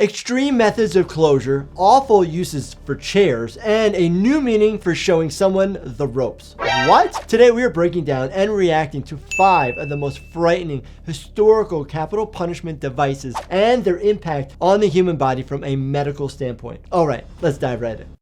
extreme methods of closure, awful uses for chairs, and a new meaning for showing someone the ropes. What? Today we are breaking down and reacting to 5 of the most frightening historical capital punishment devices and their impact on the human body from a medical standpoint. Alright, let's dive right in.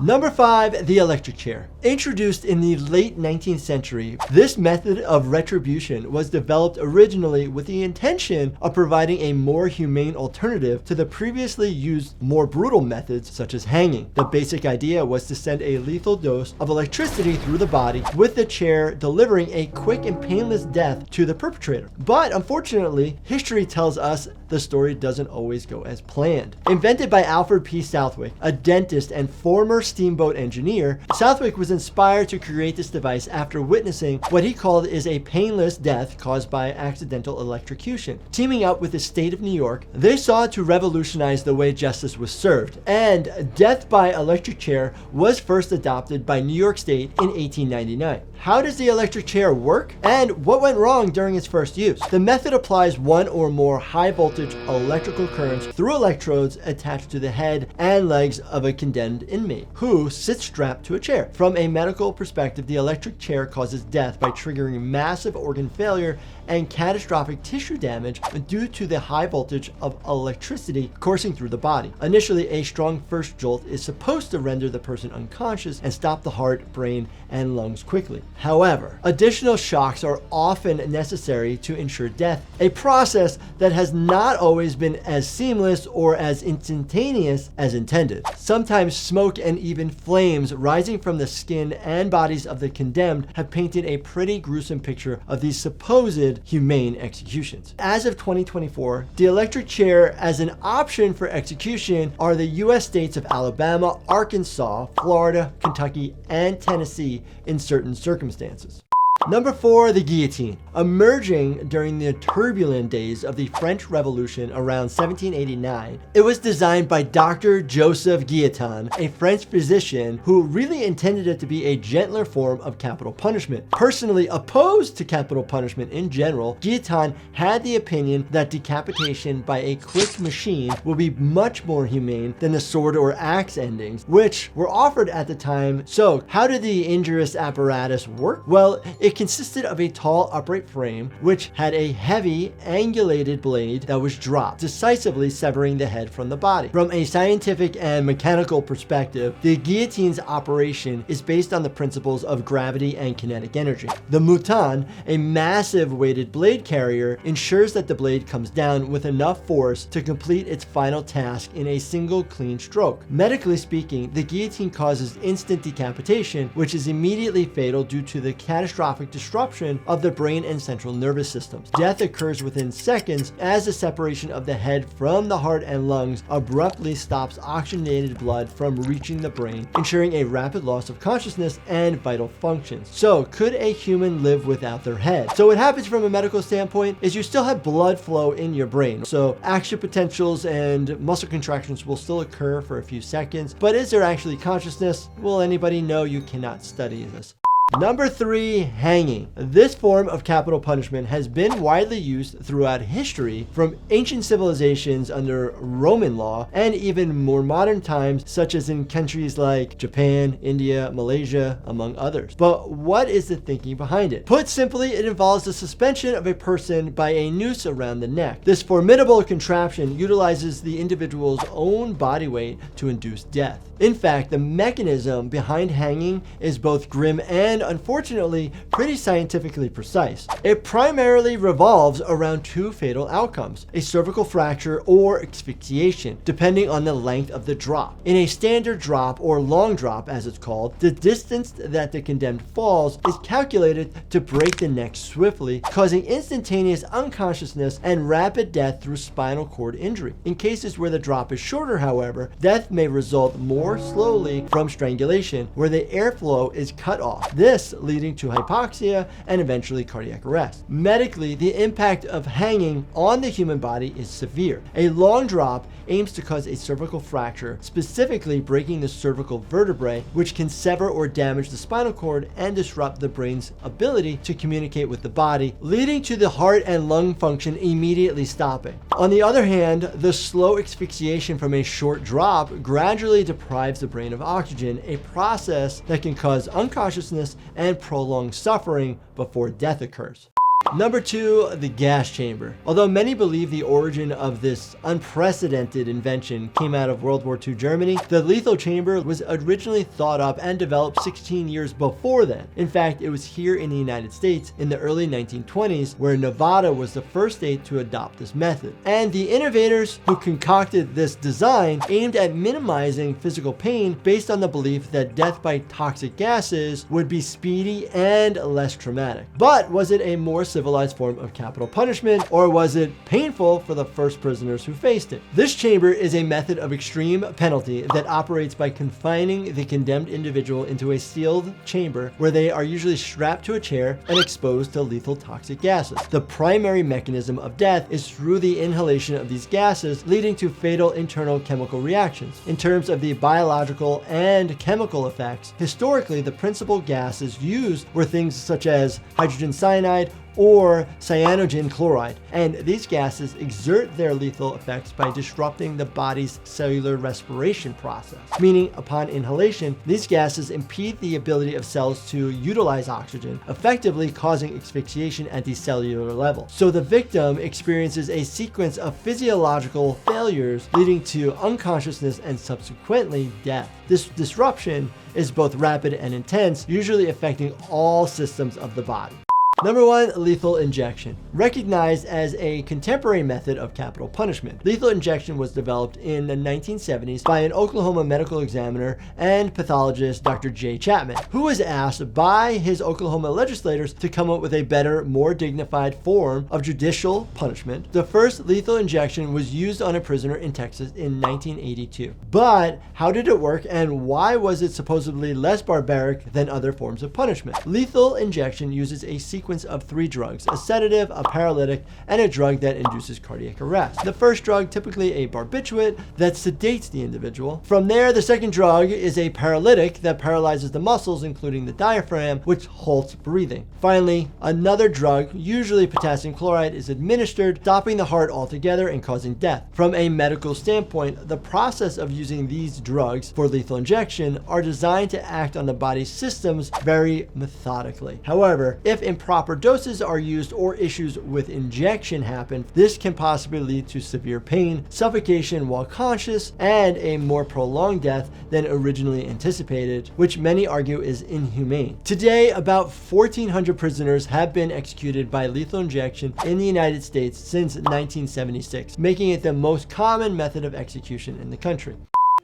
Number 5, the electric chair. Introduced in the late 19th century, this method of retribution was developed originally with the intention of providing a more humane alternative to the previously used, more brutal methods such as hanging. The basic idea was to send a lethal dose of electricity through the body, with the chair delivering a quick and painless death to the perpetrator. But unfortunately, history tells us the story doesn't always go as planned. Invented by Alfred P. Southwick, a dentist and former steamboat engineer, Southwick was inspired to create this device after witnessing what he called is a painless death caused by accidental electrocution. Teaming up with the state of New York, they sought to revolutionize the way justice was served, and death by electric chair was first adopted by New York State in 1899. How does the electric chair work? And what went wrong during its first use? The method applies one or more high voltage electrical currents through electrodes attached to the head and legs of a condemned inmate, who sits strapped to a chair. From a medical perspective, the electric chair causes death by triggering massive organ failure and catastrophic tissue damage due to the high voltage of electricity coursing through the body. Initially, a strong first jolt is supposed to render the person unconscious and stop the heart, brain, and lungs quickly. However, additional shocks are often necessary to ensure death, a process that has not always been as seamless or as instantaneous as intended. Sometimes smoke and even flames rising from the skin and bodies of the condemned have painted a pretty gruesome picture of these supposed humane executions. As of 2024, the electric chair as an option for execution are the US states of Alabama, Arkansas, Florida, Kentucky, and Tennessee in certain circumstances. Number 4, the guillotine. Emerging during the turbulent days of the French Revolution around 1789, it was designed by Dr. Joseph Guillotine, a French physician who really intended it to be a gentler form of capital punishment. Personally opposed to capital punishment in general, Guillotine had the opinion that decapitation by a quick machine would be much more humane than the sword or axe endings, which were offered at the time. So, how did the injurious apparatus work? Well, it consisted of a tall upright frame which had a heavy angulated blade that was dropped, decisively severing the head from the body. From a scientific and mechanical perspective, the guillotine's operation is based on the principles of gravity and kinetic energy. The mouton, a massive weighted blade carrier, ensures that the blade comes down with enough force to complete its final task in a single clean stroke. Medically speaking, the guillotine causes instant decapitation, which is immediately fatal due to the catastrophic disruption of the brain and central nervous systems. Death occurs within seconds as the separation of the head from the heart and lungs abruptly stops oxygenated blood from reaching the brain, ensuring a rapid loss of consciousness and vital functions. So, could a human live without their head? So what happens from a medical standpoint is you still have blood flow in your brain. So action potentials and muscle contractions will still occur for a few seconds, but is there actually consciousness? Will anybody know? You cannot study this. Number 3, hanging. This form of capital punishment has been widely used throughout history, from ancient civilizations under Roman law and even more modern times, such as in countries like Japan, India, Malaysia, among others. But what is the thinking behind it? Put simply, it involves the suspension of a person by a noose around the neck. This formidable contraption utilizes the individual's own body weight to induce death. In fact, the mechanism behind hanging is both grim and, unfortunately, pretty scientifically precise. It primarily revolves around 2 fatal outcomes: a cervical fracture or asphyxiation, depending on the length of the drop. In a standard drop, or long drop as it's called, the distance that the condemned falls is calculated to break the neck swiftly, causing instantaneous unconsciousness and rapid death through spinal cord injury. In cases where the drop is shorter, however, death may result more more slowly from strangulation, where the airflow is cut off, this leading to hypoxia and eventually cardiac arrest. Medically, the impact of hanging on the human body is severe. A long drop aims to cause a cervical fracture, specifically breaking the cervical vertebrae, which can sever or damage the spinal cord and disrupt the brain's ability to communicate with the body, leading to the heart and lung function immediately stopping. On the other hand, the slow asphyxiation from a short drop gradually deprives the brain of oxygen, a process that can cause unconsciousness and prolonged suffering before death occurs. Number 2, the gas chamber. Although many believe the origin of this unprecedented invention came out of World War II Germany, the lethal chamber was originally thought up and developed 16 years before then. In fact, it was here in the United States in the early 1920s where Nevada was the first state to adopt this method. And the innovators who concocted this design aimed at minimizing physical pain based on the belief that death by toxic gases would be speedy and less traumatic. But was it a more civilized form of capital punishment, or was it painful for the first prisoners who faced it? This chamber is a method of extreme penalty that operates by confining the condemned individual into a sealed chamber where they are usually strapped to a chair and exposed to lethal toxic gases. The primary mechanism of death is through the inhalation of these gases, leading to fatal internal chemical reactions. In terms of the biological and chemical effects, historically the principal gases used were things such as hydrogen cyanide or cyanogen chloride, and these gases exert their lethal effects by disrupting the body's cellular respiration process, meaning upon inhalation, these gases impede the ability of cells to utilize oxygen, effectively causing asphyxiation at the cellular level. So the victim experiences a sequence of physiological failures leading to unconsciousness and subsequently death. This disruption is both rapid and intense, usually affecting all systems of the body. Number 1, lethal injection. Recognized as a contemporary method of capital punishment, lethal injection was developed in the 1970s by an Oklahoma medical examiner and pathologist, Dr. J. Chapman, who was asked by his Oklahoma legislators to come up with a better, more dignified form of judicial punishment. The first lethal injection was used on a prisoner in Texas in 1982. But how did it work, and why was it supposedly less barbaric than other forms of punishment? Lethal injection uses a sequence of 3 drugs: a sedative, a paralytic, and a drug that induces cardiac arrest. The first drug, typically a barbiturate, that sedates the individual. From there, the second drug is a paralytic that paralyzes the muscles, including the diaphragm, which halts breathing. Finally, another drug, usually potassium chloride, is administered, stopping the heart altogether and causing death. From a medical standpoint, the process of using these drugs for lethal injection are designed to act on the body's systems very methodically. However, if improper doses are used or issues with injection happen, this can possibly lead to severe pain, suffocation while conscious, and a more prolonged death than originally anticipated, which many argue is inhumane. Today, about 1,400 prisoners have been executed by lethal injection in the United States since 1976, making it the most common method of execution in the country.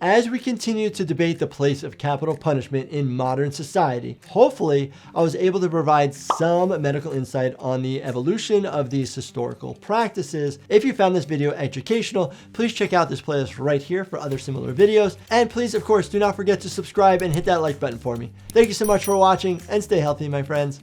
As we continue to debate the place of capital punishment in modern society, hopefully I was able to provide some medical insight on the evolution of these historical practices. If you found this video educational, please check out this playlist right here for other similar videos. And please, of course, do not forget to subscribe and hit that like button for me. Thank you so much for watching, and stay healthy, my friends.